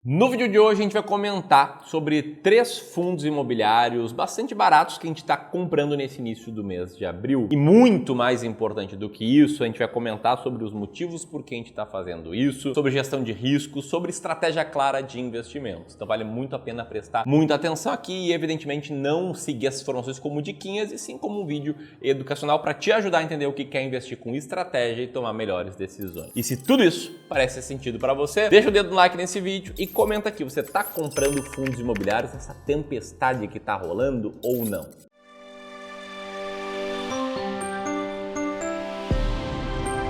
No vídeo de hoje a gente vai comentar sobre 3 fundos imobiliários bastante baratos que a gente está comprando nesse início do mês de abril. E muito mais importante do que isso, a gente vai comentar sobre os motivos por que a gente está fazendo isso, sobre gestão de riscos, sobre estratégia clara de investimentos. Então vale muito a pena prestar muita atenção aqui e evidentemente não seguir essas informações como diquinhas e sim como um vídeo educacional para te ajudar a entender o que é investir com estratégia e tomar melhores decisões. E se tudo isso parece sentido para você, deixa o dedo no like nesse vídeo e comenta aqui, você está comprando fundos imobiliários nessa tempestade que está rolando ou não?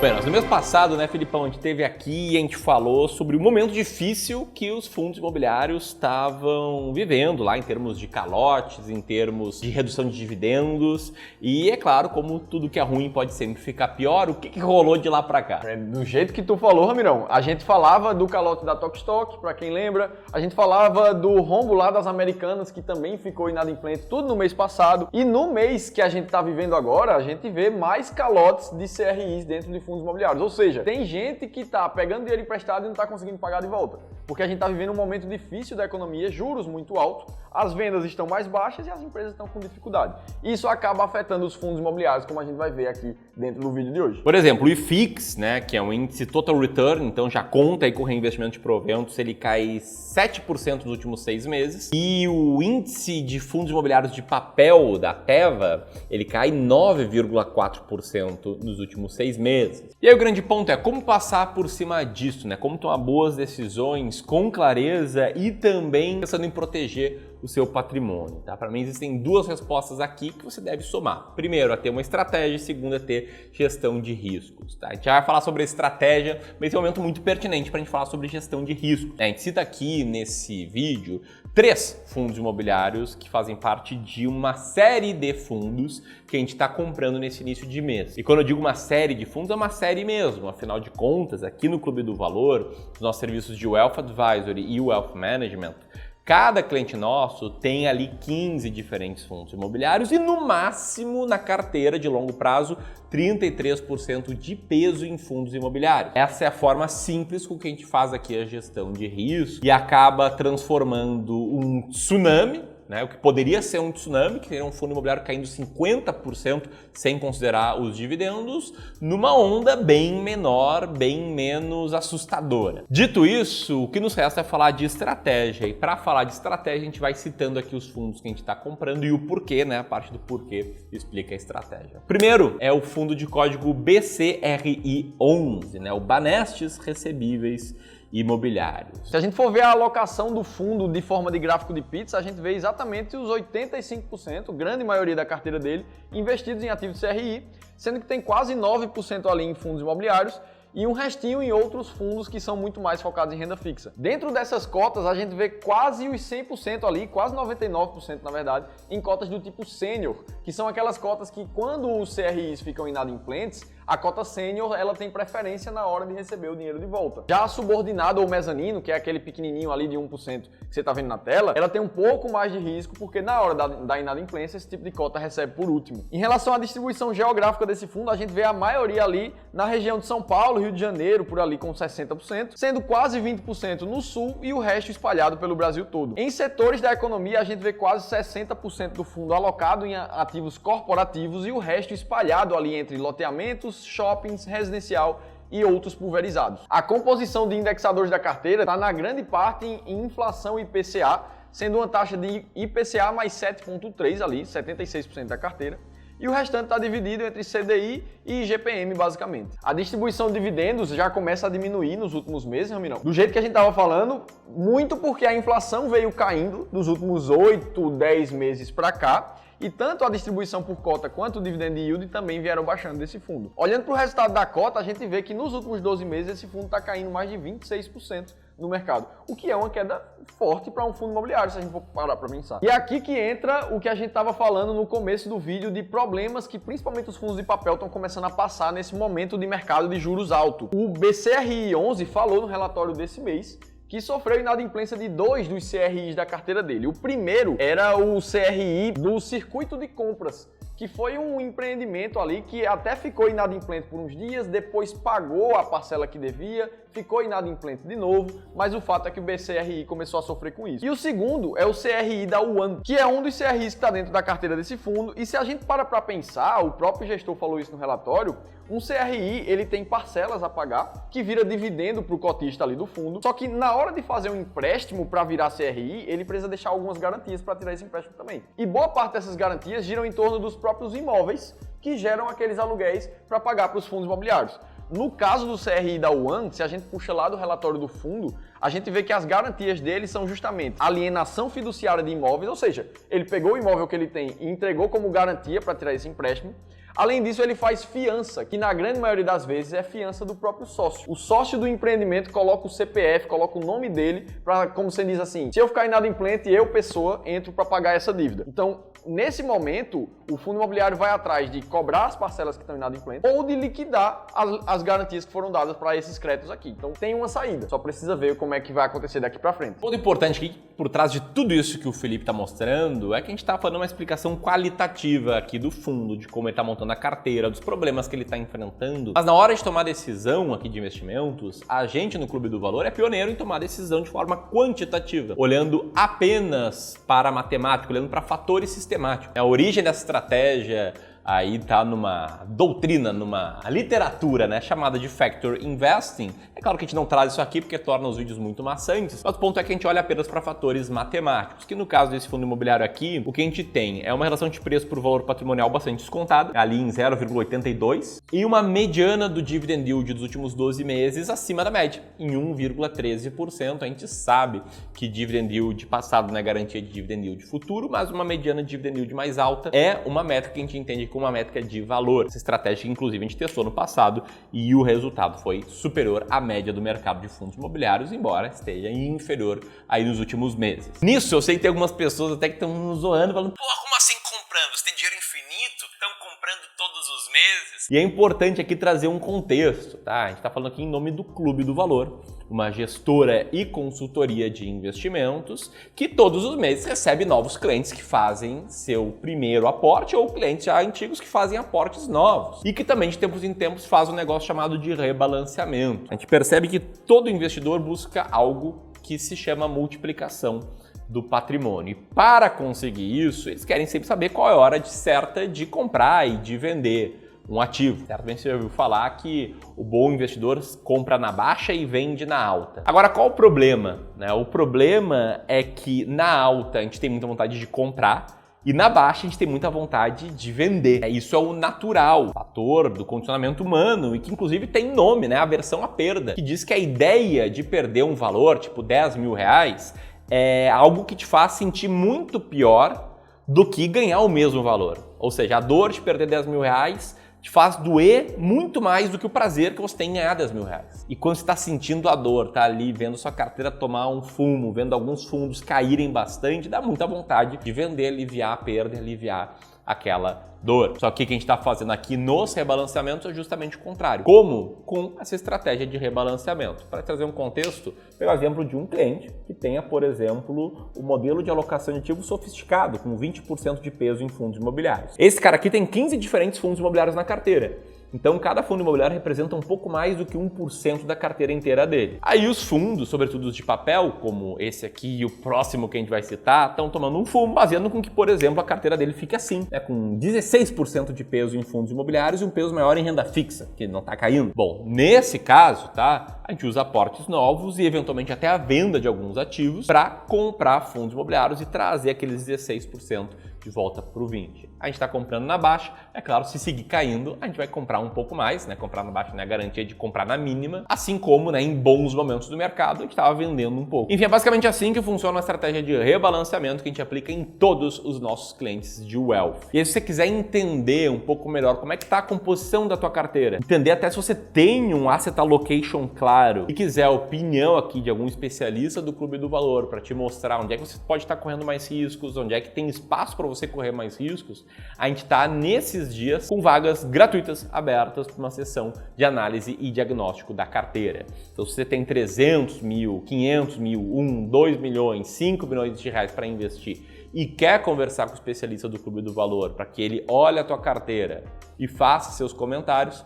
Bem, no mês passado, né, Filipão, a gente esteve aqui e a gente falou sobre o momento difícil que os fundos imobiliários estavam vivendo lá em termos de calotes, em termos de redução de dividendos e, é claro, como tudo que é ruim pode sempre ficar pior, o que rolou de lá pra cá? Do jeito que tu falou, Ramirão, a gente falava do calote da Tokstok, pra quem lembra, a gente falava do rombo lá das Americanas, que também ficou inadimplente, tudo no mês passado, e no mês que a gente tá vivendo agora, a gente vê mais calotes de CRIs dentro de fundos imobiliários, ou seja, tem gente que tá pegando dinheiro emprestado e não tá conseguindo pagar de volta, porque a gente tá vivendo um momento difícil da economia, juros muito altos, as vendas estão mais baixas e as empresas estão com dificuldade. Isso acaba afetando os fundos imobiliários, como a gente vai ver aqui dentro do vídeo de hoje. Por exemplo, o IFIX, né, que é um índice Total Return, então já conta aí com o reinvestimento de proventos, ele cai 7% nos últimos 6 meses. E o índice de fundos imobiliários de papel da Teva, ele cai 9,4% nos últimos 6 meses. E aí o grande ponto é como passar por cima disso, né? Como tomar boas decisões com clareza e também pensando em proteger o seu patrimônio, tá? Para mim existem 2 respostas aqui que você deve somar. Primeiro, a ter uma estratégia e segundo, a ter gestão de riscos, tá? A gente já vai falar sobre estratégia, mas esse é um momento muito pertinente para a gente falar sobre gestão de risco. A gente cita aqui nesse vídeo 3 fundos imobiliários que fazem parte de uma série de fundos que a gente está comprando nesse início de mês. E quando eu digo uma série de fundos, é uma série mesmo. Afinal de contas, aqui no Clube do Valor, os nossos serviços de Wealth Advisory e Wealth Management, cada cliente nosso tem ali 15 diferentes fundos imobiliários e no máximo na carteira de longo prazo 33% de peso em fundos imobiliários. Essa é a forma simples com que a gente faz aqui a gestão de risco e acaba transformando um tsunami, né, o que poderia ser um tsunami, que seria um fundo imobiliário caindo 50% sem considerar os dividendos, numa onda bem menor, bem menos assustadora. Dito isso, o que nos resta é falar de estratégia. E para falar de estratégia, a gente vai citando aqui os fundos que a gente está comprando e o porquê, né? A parte do porquê explica a estratégia. Primeiro é o fundo de código BCRI11, né? O Banestes Recebíveis Imobiliários. Se a gente for ver a alocação do fundo de forma de gráfico de pizza, a gente vê exatamente os 85%, grande maioria da carteira dele, investidos em ativos CRI, sendo que tem quase 9% ali em fundos imobiliários e um restinho em outros fundos que são muito mais focados em renda fixa. Dentro dessas cotas, a gente vê quase os 100% ali, quase 99% na verdade, em cotas do tipo sênior, que são aquelas cotas que quando os CRIs ficam inadimplentes, a cota sênior ela tem preferência na hora de receber o dinheiro de volta. Já a subordinada ou mezanino, que é aquele pequenininho ali de 1% que você está vendo na tela, ela tem um pouco mais de risco porque na hora da inadimplência esse tipo de cota recebe por último. Em relação à distribuição geográfica desse fundo, a gente vê a maioria ali na região de São Paulo, Rio de Janeiro, por ali com 60%, sendo quase 20% no sul e o resto espalhado pelo Brasil todo. Em setores da economia, a gente vê quase 60% do fundo alocado em ativos corporativos e o resto espalhado ali entre loteamentos, shoppings, residencial e outros pulverizados. A composição de indexadores da carteira está na grande parte em inflação IPCA, sendo uma taxa de IPCA mais 7,3 ali, 76% da carteira. E o restante está dividido entre CDI e IGPM, basicamente. A distribuição de dividendos já começa a diminuir nos últimos meses, Ramirão. Do jeito que a gente estava falando, muito porque a inflação veio caindo dos últimos 8, 10 meses para cá, e tanto a distribuição por cota quanto o dividend yield também vieram baixando desse fundo. Olhando para o resultado da cota, a gente vê que nos últimos 12 meses esse fundo está caindo mais de 26% no mercado, o que é uma queda forte para um fundo imobiliário, se a gente for parar para pensar. E é aqui que entra o que a gente estava falando no começo do vídeo de problemas que principalmente os fundos de papel estão começando a passar nesse momento de mercado de juros alto. O BCRI11 falou no relatório desse mês que sofreu inadimplência de 2 dos CRIs da carteira dele. O primeiro era o CRI do circuito de compras, que foi um empreendimento ali que até ficou inadimplente por uns dias, depois pagou a parcela que devia, ficou inadimplente de novo, mas o fato é que o BCRI começou a sofrer com isso. E o segundo é o CRI da UAN, que é um dos CRIs que está dentro da carteira desse fundo, e se a gente para pensar, o próprio gestor falou isso no relatório, um CRI, ele tem parcelas a pagar, que vira dividendo para o cotista ali do fundo, só que na hora de fazer um empréstimo para virar CRI, ele precisa deixar algumas garantias para tirar esse empréstimo também. E boa parte dessas garantias giram em torno dos próprios imóveis que geram aqueles aluguéis para pagar para os fundos imobiliários. No caso do CRI da UAN, se a gente puxa lá do relatório do fundo, a gente vê que as garantias dele são justamente alienação fiduciária de imóveis, ou seja, ele pegou o imóvel que ele tem e entregou como garantia para tirar esse empréstimo. Além disso, ele faz fiança, que na grande maioria das vezes é fiança do próprio sócio. O sócio do empreendimento coloca o CPF, coloca o nome dele, para, como você diz assim, se eu ficar inadimplente, eu, pessoa, entro para pagar essa dívida. Então, nesse momento, o fundo imobiliário vai atrás de cobrar as parcelas que estão inadimplentes ou de liquidar as garantias que foram dadas para esses créditos aqui. Então, tem uma saída. Só precisa ver como é que vai acontecer daqui para frente. O ponto importante aqui, por trás de tudo isso que o Felipe está mostrando, é que a gente está falando uma explicação qualitativa aqui do fundo, de como ele está montando a carteira, dos problemas que ele está enfrentando. Mas na hora de tomar decisão aqui de investimentos, a gente no Clube do Valor é pioneiro em tomar decisão de forma quantitativa, olhando apenas para a matemática, olhando para fatores sistemáticos. A origem dessa estratégia aí está numa doutrina, numa literatura, né, chamada de Factor Investing. É claro que a gente não traz isso aqui porque torna os vídeos muito maçantes, mas o ponto é que a gente olha apenas para fatores matemáticos, que no caso desse fundo imobiliário aqui, o que a gente tem é uma relação de preço por valor patrimonial bastante descontada, ali em 0,82, e uma mediana do dividend yield dos últimos 12 meses acima da média, em 1,13%. A gente sabe que dividend yield passado não é garantia de dividend yield futuro, mas uma mediana de dividend yield mais alta é uma métrica que a gente entende como uma métrica de valor. Essa estratégia que inclusive a gente testou no passado e o resultado foi superior à média do mercado de fundos imobiliários, embora esteja inferior aí nos últimos meses. Nisso eu sei que tem algumas pessoas até que estão nos zoando, falando, pô, como assim comprando? Você tem dinheiro infinito? Estão comprando todos os meses? E é importante aqui trazer um contexto, tá? A gente está falando aqui em nome do Clube do Valor, uma gestora e consultoria de investimentos que todos os meses recebe novos clientes que fazem seu primeiro aporte ou clientes já antigos que fazem aportes novos e que também de tempos em tempos faz um negócio chamado de rebalanceamento. A gente percebe que todo investidor busca algo que se chama multiplicação do patrimônio. E para conseguir isso, eles querem sempre saber qual é a hora certa de comprar e de vender um ativo. Certamente você já ouviu falar que o bom investidor compra na baixa e vende na alta. Agora, qual o problema? O problema é que na alta a gente tem muita vontade de comprar e na baixa a gente tem muita vontade de vender. Isso é o natural, o fator do condicionamento humano e que inclusive tem nome, né? Aversão à perda, que diz que a ideia de perder um valor, tipo 10 mil reais, é algo que te faz sentir muito pior do que ganhar o mesmo valor. Ou seja, a dor de perder 10 mil reais te faz doer muito mais do que o prazer que você tem em ganhar 10 mil reais. E quando você está sentindo a dor, tá ali vendo sua carteira tomar um fumo, vendo alguns fundos caírem bastante, dá muita vontade de vender, aliviar a perda, aliviar aquela dor. Só que o que a gente está fazendo aqui nos rebalanceamentos é justamente o contrário. Como? Com essa estratégia de rebalanceamento. Para trazer um contexto, pegar o exemplo de um cliente que tenha, por exemplo, o modelo de alocação de ativos sofisticado, com 20% de peso em fundos imobiliários. Esse cara aqui tem 15 diferentes fundos imobiliários na carteira. Então, cada fundo imobiliário representa um pouco mais do que 1% da carteira inteira dele. Aí os fundos, sobretudo os de papel, como esse aqui e o próximo que a gente vai citar, estão tomando um fumo, fazendo com que, por exemplo, a carteira dele fique assim, com 16% de peso em fundos imobiliários e um peso maior em renda fixa, que não está caindo. Bom, nesse caso, tá, a gente usa aportes novos e, eventualmente, até a venda de alguns ativos para comprar fundos imobiliários e trazer aqueles 16% de volta para o 20%. A gente está comprando na baixa, é claro, se seguir caindo, a gente vai comprar um pouco mais, né? Comprar na baixa não é garantia de comprar na mínima, assim como, né, em bons momentos do mercado, a gente estava vendendo um pouco. Enfim, é basicamente assim que funciona a estratégia de rebalanceamento que a gente aplica em todos os nossos clientes de Wealth. E aí, se você quiser entender um pouco melhor como é que está a composição da tua carteira, entender até se você tem um asset allocation claro e quiser a opinião aqui de algum especialista do Clube do Valor para te mostrar onde é que você pode estar correndo mais riscos, onde é que tem espaço para você correr mais riscos, a gente está nesses dias com vagas gratuitas abertas para uma sessão de análise e diagnóstico da carteira. Então, se você tem 300 mil, 500 mil, 2 milhões, 5 milhões de reais para investir e quer conversar com o especialista do Clube do Valor para que ele olhe a tua carteira e faça seus comentários,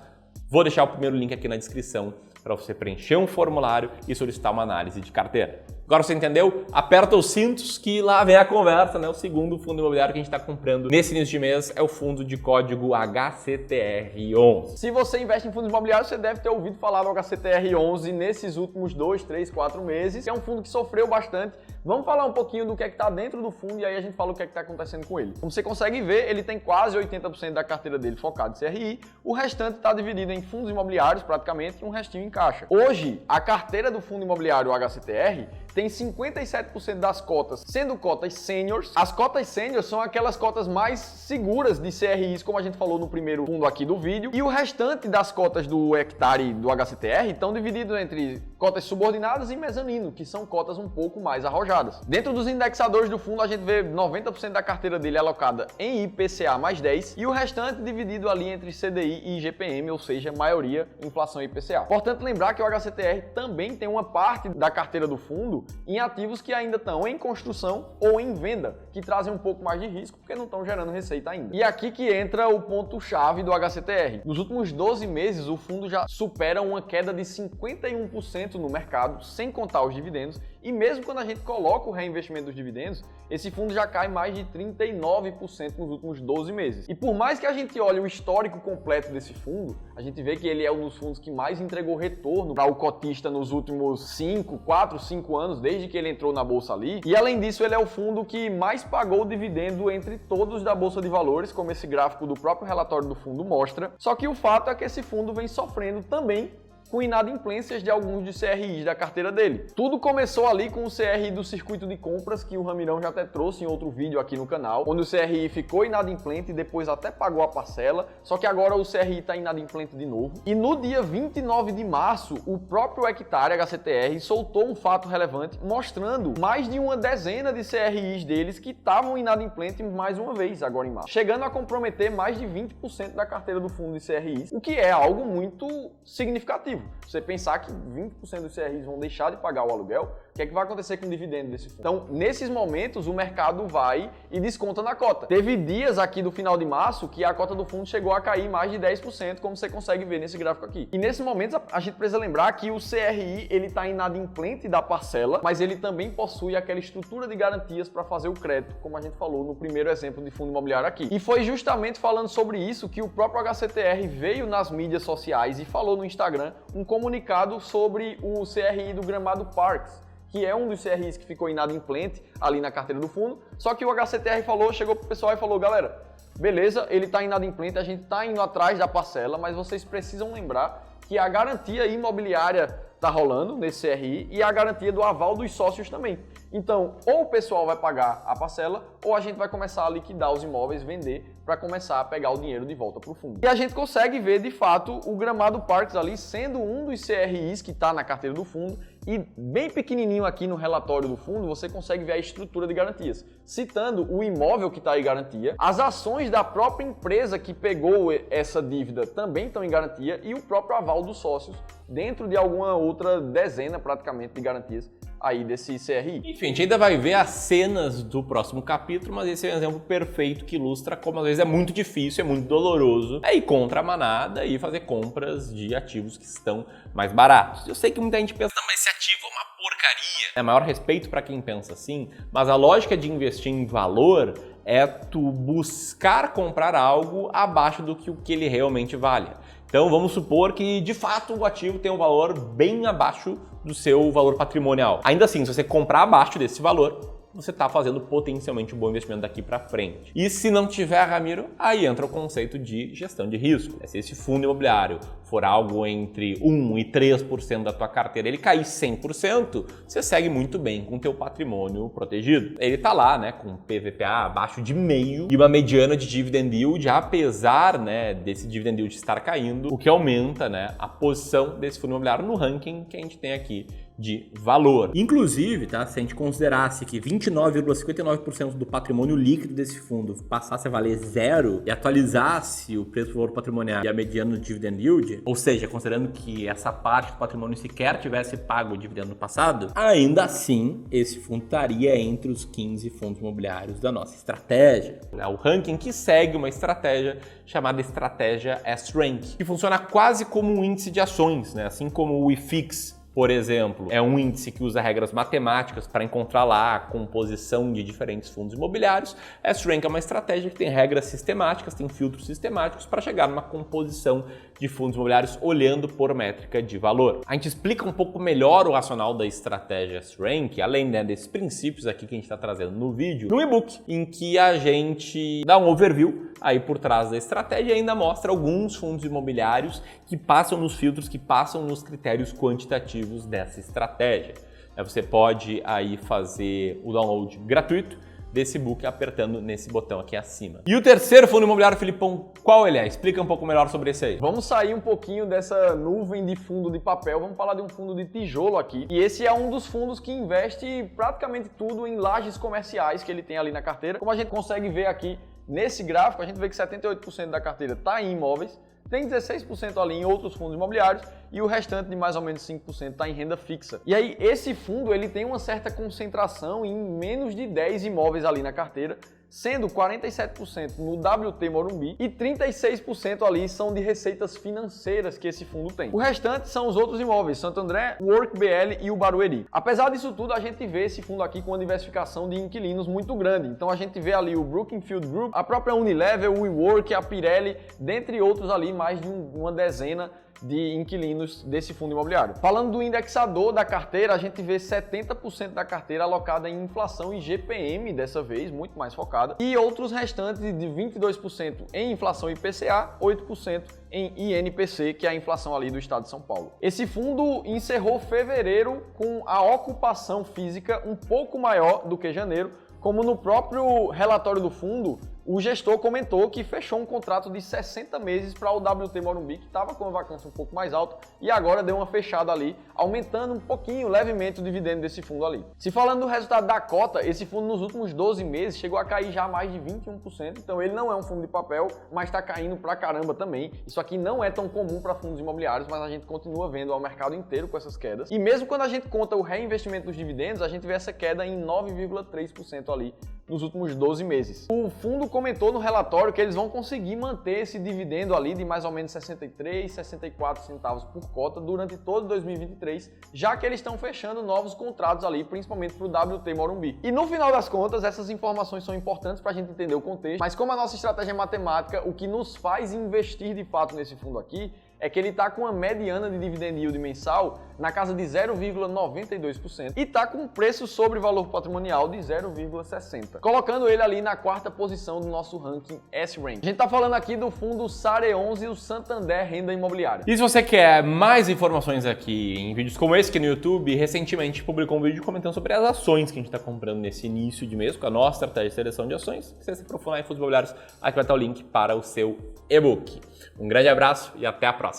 vou deixar o primeiro link aqui na descrição para você preencher um formulário e solicitar uma análise de carteira. Agora você entendeu? Aperta os cintos que lá vem a conversa, né? O segundo fundo imobiliário que a gente está comprando nesse início de mês é o fundo de código HCTR11. Se você investe em fundos imobiliários, você deve ter ouvido falar do HCTR11 nesses últimos 2, 3, 4 meses. É um fundo que sofreu bastante. Vamos falar um pouquinho do que é que está dentro do fundo e aí a gente fala o que é que está acontecendo com ele. Como você consegue ver, ele tem quase 80% da carteira dele focado em CRI, o restante está dividido em fundos imobiliários praticamente e um restinho em caixa. Hoje, a carteira do fundo imobiliário HCTR tem 57% das cotas sendo cotas seniors. As cotas seniors são aquelas cotas mais seguras de CRIs, como a gente falou no primeiro fundo aqui do vídeo, e o restante das cotas do hectare do HCTR estão divididos entre cotas subordinadas e mezanino, que são cotas um pouco mais arrojadas. Dentro dos indexadores do fundo, a gente vê 90% da carteira dele alocada em IPCA mais 10 e o restante dividido ali entre CDI e IGPM, ou seja, maioria inflação e IPCA. Importante lembrar que o HCTR também tem uma parte da carteira do fundo em ativos que ainda estão em construção ou em venda, que trazem um pouco mais de risco porque não estão gerando receita ainda. E aqui que entra o ponto-chave do HCTR. Nos últimos 12 meses, o fundo já supera uma queda de 51% no mercado, sem contar os dividendos, e mesmo quando a gente coloca o reinvestimento dos dividendos, esse fundo já cai mais de 39% nos últimos 12 meses. E por mais que a gente olhe o histórico completo desse fundo, a gente vê que ele é um dos fundos que mais entregou retorno para o cotista nos últimos 4, 5 anos, desde que ele entrou na Bolsa ali. E além disso, ele é o fundo que mais pagou dividendo entre todos da Bolsa de Valores, como esse gráfico do próprio relatório do fundo mostra. Só que o fato é que esse fundo vem sofrendo também com inadimplências de alguns de CRIs da carteira dele. Tudo começou ali com o CRI do circuito de compras, que o Ramirão já até trouxe em outro vídeo aqui no canal, onde o CRI ficou inadimplente e depois até pagou a parcela, só que agora o CRI está inadimplente de novo. E no dia 29 de março, o próprio hectare HCTR soltou um fato relevante, mostrando mais de uma dezena de CRIs deles que estavam inadimplentes mais uma vez agora em março, chegando a comprometer mais de 20% da carteira do fundo de CRIs, o que é algo muito significativo. Você pensar que 20% dos CRIs vão deixar de pagar o aluguel, o que é que vai acontecer com o dividendo desse fundo? Então, nesses momentos, o mercado vai e desconta na cota. Teve dias aqui do final de março que a cota do fundo chegou a cair mais de 10%, como você consegue ver nesse gráfico aqui. E nesses momentos, a gente precisa lembrar que o CRI ele está inadimplente da parcela, mas ele também possui aquela estrutura de garantias para fazer o crédito, como a gente falou no primeiro exemplo de fundo imobiliário aqui. E foi justamente falando sobre isso que o próprio HCTR veio nas mídias sociais e falou no Instagram um comunicado sobre o CRI do Gramado Parks, que é um dos CRIs que ficou inadimplente ali na carteira do fundo, só que o HCTR chegou pro pessoal e falou, galera, beleza, ele está inadimplente, a gente está indo atrás da parcela, mas vocês precisam lembrar que a garantia imobiliária está rolando nesse CRI e a garantia do aval dos sócios também. Então, ou o pessoal vai pagar a parcela, ou a gente vai começar a liquidar os imóveis, vender, para começar a pegar o dinheiro de volta para o fundo. E a gente consegue ver, de fato, o Gramado Parks ali sendo um dos CRIs que está na carteira do fundo, e bem pequenininho aqui no relatório do fundo, você consegue ver a estrutura de garantias, citando o imóvel que está em garantia, as ações da própria empresa que pegou essa dívida também estão em garantia, e o próprio aval dos sócios, dentro de alguma outra dezena, praticamente, de garantias aí desse CRI. Enfim, a gente ainda vai ver as cenas do próximo capítulo, mas esse é um exemplo perfeito que ilustra como às vezes é muito difícil, é muito doloroso ir contra a manada e fazer compras de ativos que estão mais baratos. Eu sei que muita gente pensa, mas esse ativo é uma porcaria. É maior respeito para quem pensa assim, mas a lógica de investir em valor é tu buscar comprar algo abaixo do que o que ele realmente vale. Então vamos supor que de fato o ativo tem um valor bem abaixo do seu valor patrimonial. Ainda assim, se você comprar abaixo desse valor, você está fazendo potencialmente um bom investimento daqui para frente. E se não tiver, Ramiro, aí entra o conceito de gestão de risco. Se esse fundo imobiliário for algo entre 1% e 3% da tua carteira, ele cair 100%, você segue muito bem com o teu patrimônio protegido. Ele está lá, né, com PVPA abaixo de 0,5 e uma mediana de dividend yield, apesar, né, desse dividend yield estar caindo, o que aumenta, né, a posição desse fundo imobiliário no ranking que a gente tem aqui de valor. Inclusive, tá, se a gente considerasse que 29,59% do patrimônio líquido desse fundo passasse a valer zero e atualizasse o preço do valor patrimonial e a mediana do dividend yield, ou seja, considerando que essa parte do patrimônio sequer tivesse pago o dividendo no passado, ainda assim esse fundo estaria entre os 15 fundos imobiliários da nossa estratégia. É o ranking que segue uma estratégia chamada estratégia S-Rank, que funciona quase como um índice de ações, né? Assim como o IFIX, por exemplo, é um índice que usa regras matemáticas para encontrar lá a composição de diferentes fundos imobiliários. S-Rank é uma estratégia que tem regras sistemáticas, tem filtros sistemáticos para chegar numa composição de fundos imobiliários olhando por métrica de valor. A gente explica um pouco melhor o racional da estratégia S-Rank, além, né, desses princípios aqui que a gente está trazendo no vídeo, no e-book, em que a gente dá um overview aí por trás da estratégia e ainda mostra alguns fundos imobiliários que passam nos filtros, que passam nos critérios quantitativos dessa estratégia. Você pode aí fazer o download gratuito desse book apertando nesse botão aqui acima. E o terceiro fundo imobiliário, Filipão, qual ele é? Explica um pouco melhor sobre esse aí. Vamos sair um pouquinho dessa nuvem de fundo de papel, vamos falar de um fundo de tijolo aqui. E esse é um dos fundos que investe praticamente tudo em lajes comerciais que ele tem ali na carteira. Como a gente consegue ver aqui nesse gráfico, a gente vê que 78% da carteira está em imóveis, tem 16% ali em outros fundos imobiliários e o restante de mais ou menos 5% está em renda fixa. E aí esse fundo ele tem uma certa concentração em menos de 10 imóveis ali na carteira, sendo 47% no WT Morumbi e 36% ali são de receitas financeiras que esse fundo tem. O restante são os outros imóveis, Santo André, Work BL e o Barueri. Apesar disso tudo, a gente vê esse fundo aqui com uma diversificação de inquilinos muito grande. Então a gente vê ali o Brookfield Group, a própria Unilever, o WeWork, a Pirelli, dentre outros ali mais de uma dezena de inquilinos desse fundo imobiliário. Falando do indexador da carteira, a gente vê 70% da carteira alocada em inflação e GPM dessa vez, muito mais focada, e outros restantes de 22% em inflação IPCA, 8% em INPC, que é a inflação ali do estado de São Paulo. Esse fundo encerrou fevereiro com a ocupação física um pouco maior do que janeiro, como no próprio relatório do fundo, o gestor comentou que fechou um contrato de 60 meses para o WT Morumbi, que estava com uma vacância um pouco mais alta, e agora deu uma fechada ali, aumentando um pouquinho, levemente, o dividendo desse fundo ali. Se falando do resultado da cota, esse fundo nos últimos 12 meses chegou a cair já mais de 21%, então ele não é um fundo de papel, mas está caindo pra caramba também. Isso aqui não é tão comum para fundos imobiliários, mas a gente continua vendo ao mercado inteiro com essas quedas. E mesmo quando a gente conta o reinvestimento dos dividendos, a gente vê essa queda em 9,3% ali nos últimos 12 meses. O fundo comentou no relatório que eles vão conseguir manter esse dividendo ali de mais ou menos 63, 64 centavos por cota durante todo 2023, já que eles estão fechando novos contratos ali, principalmente para o WT Morumbi. E no final das contas, essas informações são importantes para a gente entender o contexto, mas como a nossa estratégia é matemática, o que nos faz investir de fato nesse fundo aqui é que ele está com uma mediana de dividend yield mensal na casa de 0,92% e está com um preço sobre valor patrimonial de 0,60%, colocando ele ali na quarta posição do nosso ranking S-Rank. A gente está falando aqui do fundo SARE 11 e o Santander Renda Imobiliária. E se você quer mais informações aqui em vídeos como esse aqui no YouTube, recentemente publicou um vídeo comentando sobre as ações que a gente está comprando nesse início de mês com a nossa estratégia de seleção de ações. Se você se aprofundar em fundos imobiliários, aqui vai estar o link para o seu e-book. Um grande abraço e até a próxima.